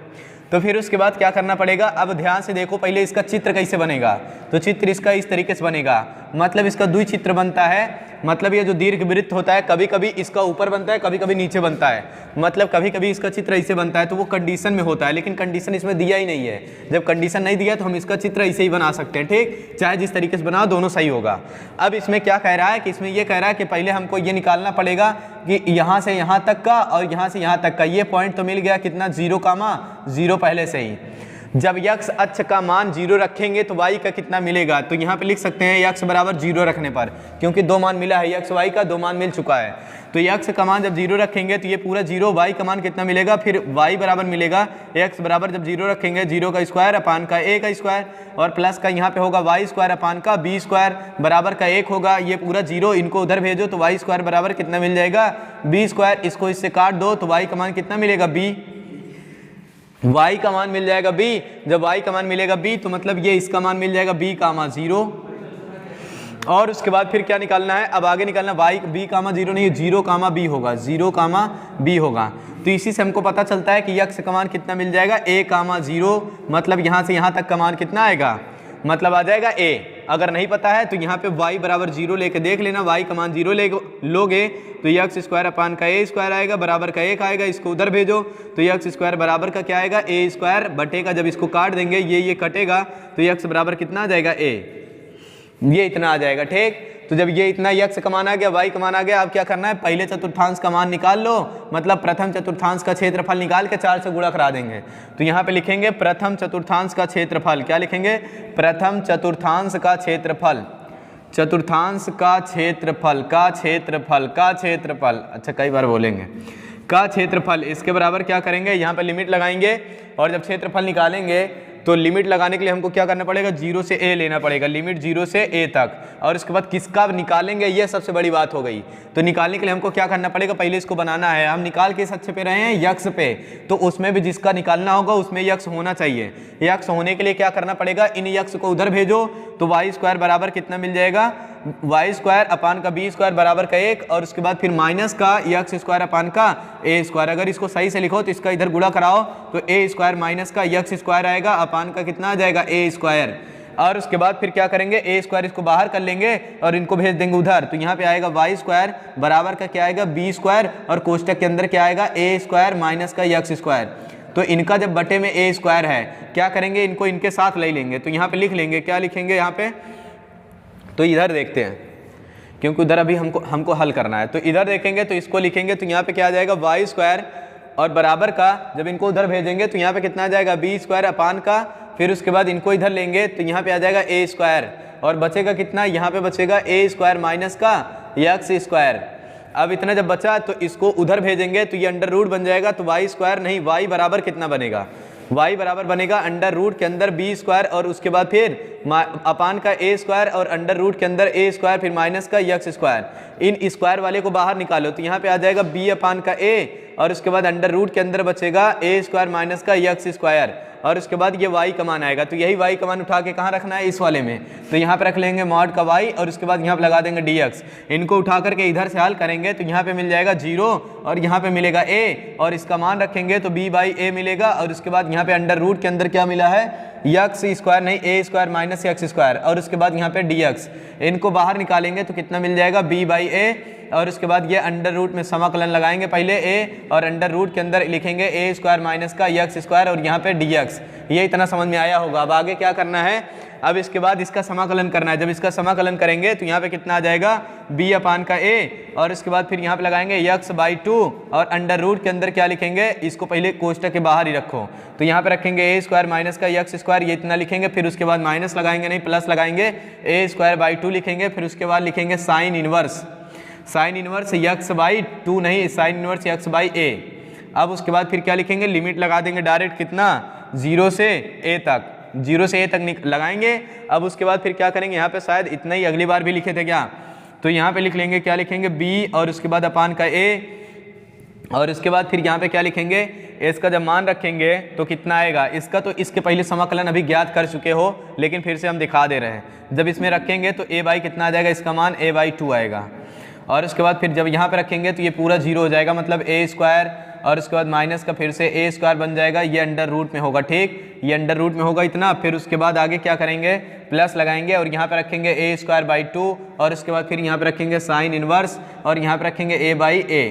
तो फिर उसके बाद क्या करना पड़ेगा, अब ध्यान से देखो पहले इसका चित्र कैसे बनेगा। तो चित्र इसका इस तरीके से बनेगा, मतलब इसका द्विचित्र बनता है। मतलब ये जो दीर्घवृत्त होता है कभी कभी इसका ऊपर बनता है, कभी कभी नीचे बनता है। मतलब कभी कभी इसका चित्र ऐसे बनता है, तो वो कंडीशन में होता है, लेकिन कंडीशन इसमें दिया ही नहीं है। जब कंडीशन नहीं दिया तो हम इसका चित्र ऐसे ही बना सकते हैं, ठीक, चाहे जिस तरीके से बनाओ दोनों सही होगा। अब इसमें क्या कह रहा है कि इसमें ये कह रहा है कि पहले हमको ये निकालना पड़ेगा कि यहाँ से यहाँ तक का और यहाँ से यहाँ तक का ये पॉइंट तो मिल गया कितना, 0,0 पहले से ही। जब यक्स अक्ष का मान 0 रखेंगे तो y का कितना मिलेगा, तो यहाँ पे लिख सकते हैं यक्स बराबर 0 रखने पर, क्योंकि 2 मान मिला है, यक्स y का 2 मान मिल चुका है। तो यक्स का मान जब 0 रखेंगे तो ये पूरा 0, y का मान कितना मिलेगा, फिर y बराबर मिलेगा यक्स बराबर जब 0 रखेंगे 0 का स्क्वायर अपान का a का स्क्वायर और प्लस का यहाँ पे होगा y स्क्वायर अपान का b स्क्वायर बराबर का 1 होगा। ये पूरा 0 इनको उधर भेजो तो y स्क्वायर बराबर कितना मिल जाएगा, b स्क्वायर। इसको इससे काट दो तो y का मान कितना मिलेगा, b, y का मान मिल जाएगा b। जब y का मान मिलेगा b तो मतलब ये इसका मान मिल जाएगा b, 0। और उसके बाद फिर क्या निकालना है, अब आगे निकालना y b, 0 नहीं, 0, b होगा, 0, b होगा। तो इसी से हमको पता चलता है कि यक्स का मान कितना मिल जाएगा, a, 0। मतलब यहाँ से यहाँ तक का मान कितना आएगा, मतलब आ जाएगा a। अगर नहीं पता है तो यहाँ पे y बराबर 0 लेके देख लेना, y का मान 0 लोगे तो यक्स स्क्वायर अपान का a स्क्वायर आएगा बराबर का 1 आएगा। इसको उधर भेजो तो यक्स स्क्वायर बराबर का क्या आएगा, a स्क्वायर बटेगा, जब इसको काट देंगे ये कटेगा तो यक्स बराबर कितना आ जाएगा, a, ये इतना आ जाएगा, ठीक। तो जब ये इतना यक्स का मान आ गया, y का मान आ गया, अब क्या करना है, पहले चतुर्थांश का मान निकाल लो, मतलब प्रथम चतुर्थांश का क्षेत्रफल निकाल के 4 से गुणा करा देंगे। तो यहाँ पे लिखेंगे प्रथम चतुर्थांश का क्षेत्रफल, क्या लिखेंगे, प्रथम चतुर्थांश का क्षेत्रफल, चतुर्थांश का क्षेत्रफल, का क्षेत्रफल, अच्छा कई बार बोलेंगे, का क्षेत्रफल। इसके बराबर क्या करेंगे, यहाँ पे लिमिट लगाएंगे और जब क्षेत्रफल निकालेंगे तो लिमिट लगाने के लिए हमको क्या करना पड़ेगा, 0 से a लेना पड़ेगा, लिमिट 0 से a तक। और उसके बाद किसका निकालेंगे, ये सबसे बड़ी बात हो गई। तो निकालने के लिए हमको क्या करना पड़ेगा, पहले इसको बनाना है। हम निकाल किस अक्ष पे रहे हैं, यक्स पे, तो उसमें भी जिसका निकालना होगा उसमें यक्स होना चाहिए। यक्स होने के लिए क्या करना पड़ेगा, इन यक्स को उधर भेजो तो y स्क्वायर बराबर कितना मिल जाएगा, y स्क्वायर अपान का b स्क्वायर बराबर का 1 और उसके बाद फिर माइनस का यक्स स्क्वायर अपान का a स्क्वायर। अगर इसको सही से लिखो तो इसका इधर गुणा कराओ तो a स्क्वायर माइनस का यक्स स्क्वायर आएगा अपान का कितना आ जाएगा, a स्क्वायर। और उसके बाद फिर क्या करेंगे, a स्क्वायर इसको बाहर कर लेंगे और इनको भेज देंगे उधर, तो यहाँ पे आएगा y स्क्वायर बराबर का क्या आएगा, b स्क्वायर और कोष्टक के अंदर क्या आएगा, a स्क्वायर माइनस का यक्स स्क्वायर। तो इनका जब बटे में a स्क्वायर है, क्या करेंगे, इनको इनके साथ ले लेंगे। तो यहाँ पे लिख लेंगे, क्या लिखेंगे यहाँ पे, तो इधर देखते हैं क्योंकि उधर अभी हमको हल करना है। तो इधर देखेंगे तो इसको लिखेंगे तो यहाँ पे क्या आ जाएगा, y स्क्वायर और बराबर का, जब इनको उधर भेजेंगे तो यहाँ पे कितना आ जाएगा, b स्क्वायर अपान का, फिर उसके बाद इनको इधर लेंगे तो यहाँ पे आ जाएगा a स्क्वायर और बचेगा कितना, यहाँ पे बचेगा a स्क्वायर माइनस का यक्स स्क्वायर। अब इतना जब बचा तो इसको उधर भेजेंगे तो ये अंडर रूट बन जाएगा, तो y स्क्वायर नहीं, y बराबर कितना बनेगा, y बराबर बनेगा अंडर रूट के अंदर b स्क्वायर और उसके बाद फिर अपान का a स्क्वायर और अंडर रूट के अंदर a स्क्वायर फिर माइनस का यक्स स्क्वायर। इन स्क्वायर वाले को बाहर निकालो तो यहाँ पे आ जाएगा b अपान का a और उसके बाद अंडर रूट के अंदर बचेगा a स्क्वायर माइनस का यक्स स्क्वायर और उसके बाद ये y का मान आएगा। तो यही y का मान उठा के कहाँ रखना है, इस वाले में, तो यहाँ पे रख लेंगे मॉड का y और उसके बाद यहाँ पे लगा देंगे dx। इनको उठा करके इधर से हल करेंगे तो यहाँ पे मिल जाएगा 0 और यहाँ पे मिलेगा a और इसका मान रखेंगे तो b/a मिलेगा और उसके बाद यहाँ पे अंडर रूट के अंदर क्या मिला है, यक्स स्क्वायर नहीं, a square minus x square और उसके बाद यहाँ पे dx। इनको बाहर निकालेंगे तो कितना मिल जाएगा, b/a और उसके बाद ये अंडर रूट में समाकलन लगाएंगे पहले a और अंडर रूट के अंदर लिखेंगे a स्क्वायर माइनस का यक्स स्क्वायर और यहाँ पे dx। ये इतना समझ में आया होगा। अब आगे क्या करना है, अब इसके बाद इसका समाकलन करना है। जब इसका समाकलन करेंगे तो यहाँ पे कितना आ जाएगा, b अपान का a और इसके बाद फिर यहाँ पे लगाएंगे x/2 और अंडर रूट के अंदर क्या लिखेंगे, इसको पहले कोष्टक के बाहर ही रखो तो यहाँ पे रखेंगे a स्क्वायर माइनस का यक्स स्क्वायर, ये इतना लिखेंगे, फिर उसके बाद माइनस लगाएंगे नहीं प्लस लगाएंगे, a²/2 लिखेंगे, फिर उसके बाद लिखेंगे साइन इनवर्स x/2 नहीं, साइन इनवर्स x/a। अब उसके बाद फिर क्या लिखेंगे, लिमिट लगा देंगे डायरेक्ट कितना, 0 से a तक। 0 से a तक लगाएंगे। अब उसके बाद फिर क्या करेंगे, यहाँ पे शायद इतना ही अगली बार भी लिखे थे क्या, तो यहाँ पे लिख लेंगे, क्या लिखेंगे b और उसके बाद अपान का a, और उसके बाद फिर यहाँ पे क्या लिखेंगे, इसका जब मान रखेंगे तो कितना आएगा इसका, तो इसके पहले समाकलन अभी ज्ञात कर चुके हो लेकिन फिर से हम दिखा दे रहे हैं। जब इसमें रखेंगे तो a बाई कितना आ जाएगा, इसका मान a/2 आएगा। और उसके बाद फिर जब यहाँ पे रखेंगे तो ये पूरा 0 हो जाएगा, मतलब a स्क्वायर और उसके बाद माइनस का फिर से a स्क्वायर बन जाएगा, ये अंडर रूट में होगा। ठीक, ये अंडर रूट में होगा इतना। फिर उसके बाद आगे क्या करेंगे, प्लस लगाएंगे और यहाँ पे रखेंगे a²/2 और उसके बाद फिर यहाँ पे रखेंगे साइन इनवर्स और यहाँ पे रखेंगे a/a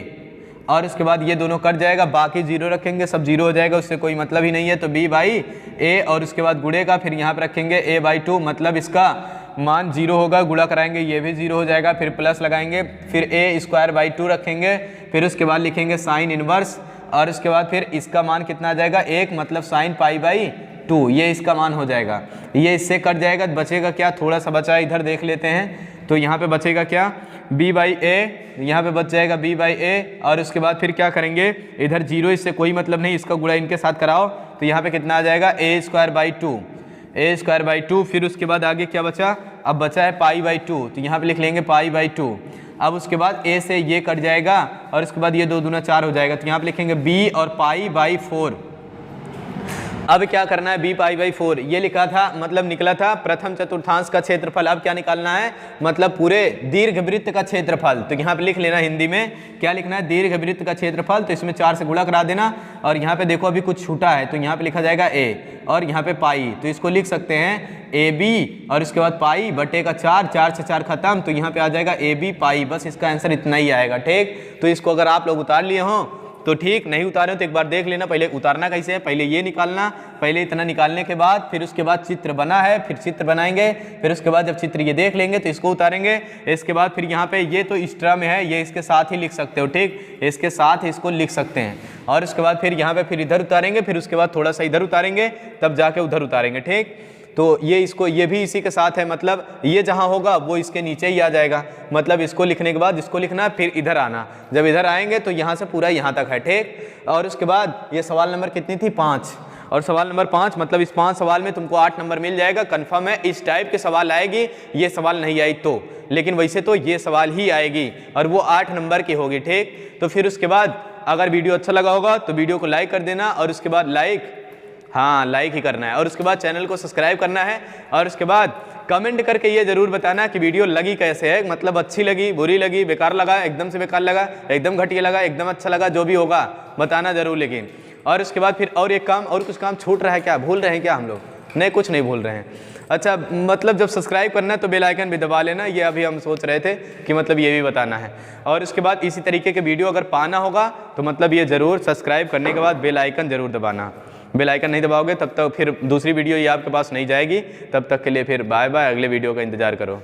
और उसके बाद ये दोनों कट जाएगा, बाकी 0 रखेंगे, सब 0 हो जाएगा, उससे कोई मतलब ही नहीं है। तो b/a और उसके बाद गुणे का फिर यहाँ पे रखेंगे a/2, मतलब इसका मान 0 होगा, गुणा कराएंगे ये भी 0 हो जाएगा, फिर प्लस लगाएंगे, फिर a²/2 रखेंगे, फिर उसके बाद लिखेंगे साइन इनवर्स और उसके बाद फिर इसका मान कितना आ जाएगा 1, मतलब साइन π/2, ये इसका मान हो जाएगा। ये इससे कट जाएगा, बचेगा क्या, थोड़ा सा बचा इधर देख लेते हैं। तो यहाँ पे बचेगा क्या, b/a, यहाँ पे बच जाएगा b/a और उसके बाद फिर क्या करेंगे, इधर 0, इससे कोई मतलब नहीं, इसका गुणा इनके साथ कराओ तो यहाँ पे कितना आ जाएगा a²/2, फिर उसके बाद आगे क्या बचा, अब बचा है π/2, तो यहाँ पे लिख लेंगे π/2। अब उसके बाद a से ये कट जाएगा और उसके बाद ये 2 दूना 4 हो जाएगा, तो यहाँ पे लिखेंगे b और π/4। अब क्या करना है, b/4 ये लिखा था, मतलब निकला था प्रथम चतुर्थांश का क्षेत्रफल। अब क्या निकालना है, मतलब पूरे दीर्घवृत्त का क्षेत्रफल। तो यहाँ पे लिख लेना, हिंदी में क्या लिखना है, दीर्घवृत्त का क्षेत्रफल। तो इसमें 4 से गुणा करा देना और यहाँ पे देखो अभी कुछ छूटा है, तो यहाँ पे लिखा जाएगा a और यहाँ पे पाई, तो इसको लिख सकते हैं ab और इसके बाद पाई बटे का 4, 4 से 4 खत्म, तो यहाँ पे आ जाएगा ab पाई। बस इसका आंसर इतना ही आएगा। ठीक, तो इसको अगर आप लोग उतार लिए हों तो ठीक, नहीं उतारे हो तो एक बार देख लेना, पहले उतारना कैसे है, पहले ये निकालना, पहले इतना निकालने के बाद फिर उसके बाद चित्र बना है, फिर चित्र बनाएंगे, फिर उसके बाद जब चित्र ये देख लेंगे तो इसको उतारेंगे। इसके बाद फिर यहाँ पे ये तो एक्स्ट्रा में है, ये इसके साथ ही लिख सकते हो। ठीक, इसके साथ ही इसको लिख सकते हैं और उसके बाद फिर यहाँ पे फिर इधर उतारेंगे, फिर उसके बाद थोड़ा सा इधर उतारेंगे, तब जाके उधर उतारेंगे। ठीक, तो ये इसको, ये भी इसी के साथ है, मतलब ये जहाँ होगा वो इसके नीचे ही आ जाएगा। मतलब इसको लिखने के बाद इसको लिखना, फिर इधर आना, जब इधर आएंगे तो यहाँ से पूरा यहाँ तक है। ठीक, और उसके बाद ये सवाल नंबर कितनी थी, 5, और सवाल नंबर 5, मतलब इस 5 सवाल में तुमको 8 नंबर मिल जाएगा, कन्फर्म है। इस टाइप के सवाल आएगी, ये सवाल नहीं आई तो, लेकिन वैसे तो ये सवाल ही आएगी और वो 8 नंबर की होगी। ठीक, तो फिर उसके बाद अगर वीडियो अच्छा लगा होगा तो वीडियो को लाइक कर देना और उसके बाद लाइक ही करना है और उसके बाद चैनल को सब्सक्राइब करना है और उसके बाद कमेंट करके ये जरूर बताना कि वीडियो लगी कैसे है, मतलब अच्छी लगी, बुरी लगी, बेकार लगा, एकदम से बेकार लगा, एकदम घटिया लगा, एकदम अच्छा लगा, जो भी होगा बताना जरूर। लेकिन और उसके बाद फिर और एक काम, और कुछ काम छूट रहा है क्या, भूल रहे हैं क्या हम लोग? नहीं, कुछ नहीं भूल रहे हैं। अच्छा, मतलब जब सब्सक्राइब करना है तो बेल आइकन भी दबा लेना, ये अभी हम सोच रहे थे कि मतलब ये भी बताना है। और उसके बाद इसी तरीके के वीडियो अगर पाना होगा तो मतलब ये ज़रूर सब्सक्राइब करने के बाद बेल आइकन ज़रूर दबाना। बेल आइकन नहीं दबाओगे तब तक फिर दूसरी वीडियो ये आपके पास नहीं जाएगी। तब तक के लिए फिर बाय बाय, अगले वीडियो का इंतज़ार करो।